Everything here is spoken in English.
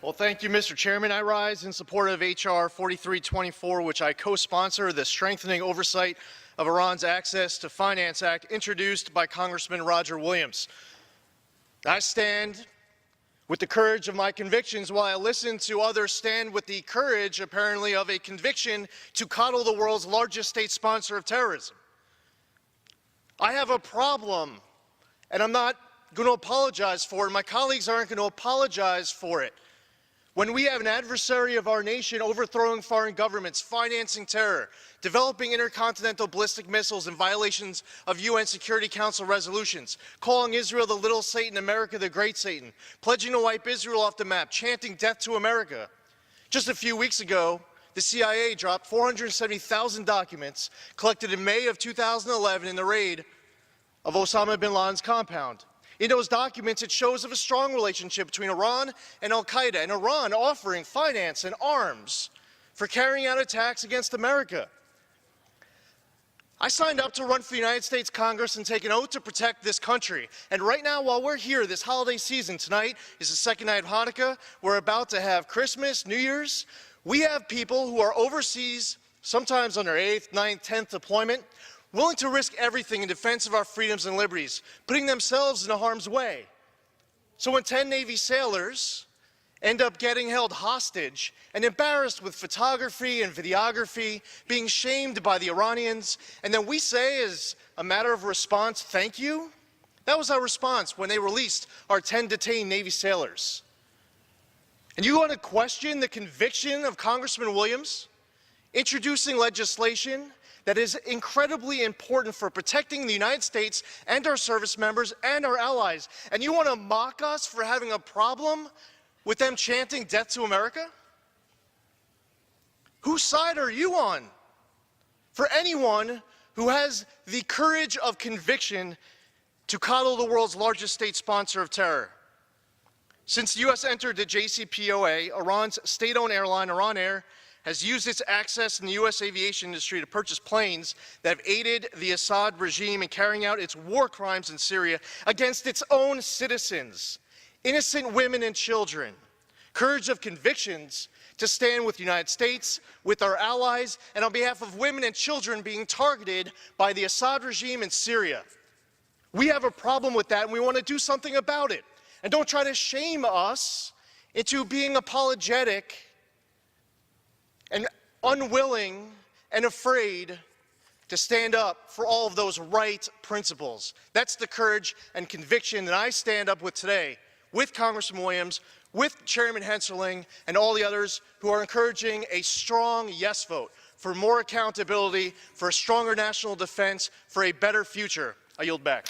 Well, thank you, Mr. Chairman. I rise in support of H.R. 4324, which I co-sponsor, the Strengthening Oversight of Iran's Access to Finance Act, introduced by Congressman Roger Williams. I stand with the courage of my convictions while I listen to others stand with the courage, apparently, of a conviction to coddle the world's largest state sponsor of terrorism. I have a problem, and I'm not going to apologize for it. My colleagues aren't going to apologize for it. When we have an adversary of our nation overthrowing foreign governments, financing terror, developing intercontinental ballistic missiles in violations of UN Security Council resolutions, calling Israel the little Satan, America the great Satan, pledging to wipe Israel off the map, chanting death to America. Just a few weeks ago, the CIA dropped 470,000 documents collected in May of 2011 in the raid of Osama bin Laden's compound. In those documents, it shows of a strong relationship between Iran and al-Qaeda, and Iran offering finance and arms for carrying out attacks against America. I signed up to run for the United States Congress and take an oath to protect this country. And right now, while we're here this holiday season, tonight is the second night of Hanukkah, we're about to have Christmas, New Year's. We have people who are overseas, sometimes on their 8th, 9th, 10th deployment, willing to risk everything in defense of our freedoms and liberties, putting themselves in harm's way. So when 10 Navy sailors end up getting held hostage and embarrassed with photography and videography, being shamed by the Iranians, and then we say as a matter of response, thank you, that was our response when they released our 10 detained Navy sailors. And you want to question the conviction of Congressman Williams, introducing legislation that is incredibly important for protecting the United States and our service members and our allies. And you want to mock us for having a problem with them chanting death to America? Whose side are you on? For anyone who has the courage of conviction to coddle the world's largest state sponsor of terror. Since the U.S. entered the JCPOA, Iran's state-owned airline, Iran Air, has used its access in the U.S. aviation industry to purchase planes that have aided the Assad regime in carrying out its war crimes in Syria against its own citizens, innocent women and children. Courage of convictions to stand with the United States, with our allies, and on behalf of women and children being targeted by the Assad regime in Syria. We have a problem with that, and we want to do something about it. And don't try to shame us into being apologetic and unwilling and afraid to stand up for all of those right principles. That's the courage and conviction that I stand up with today, with Congressman Williams, with Chairman Hensarling, and all the others who are encouraging a strong yes vote for more accountability, for a stronger national defense, for a better future. I yield back.